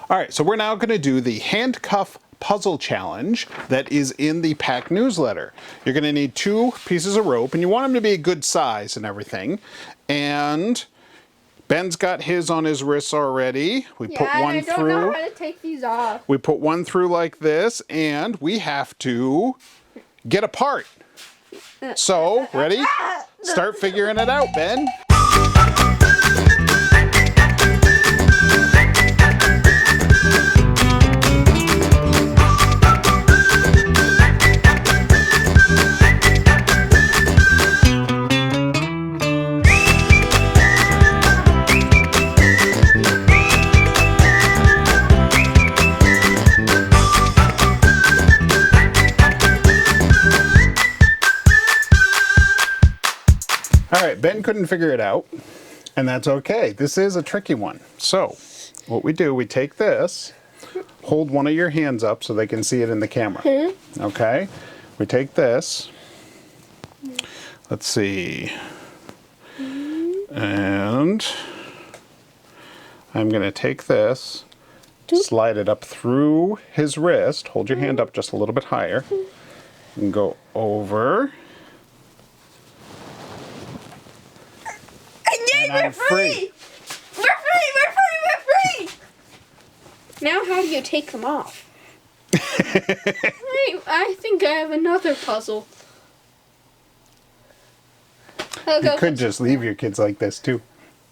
All right, so we're now going to do the Handcuff Puzzle Challenge that is in the pack newsletter. You're going to need 2 pieces of rope, and you want them to be a good size and everything. And Ben's got his on his wrists already. We put one through. I don't know how to take these off. We put one through like this, and we have to get apart. So, ready? Start figuring it out, Ben. All right, Ben couldn't figure it out, and that's okay. This is a tricky one. So, what we do, we take this, hold one of your hands up so they can see it in the camera. Okay? We take this, let's see, and I'm going to take this, slide it up through his wrist, hold your hand up just a little bit higher, and go over. And I'm free! We're free! Now how do you take them off? I think I have another puzzle. You could just leave your kids like this too.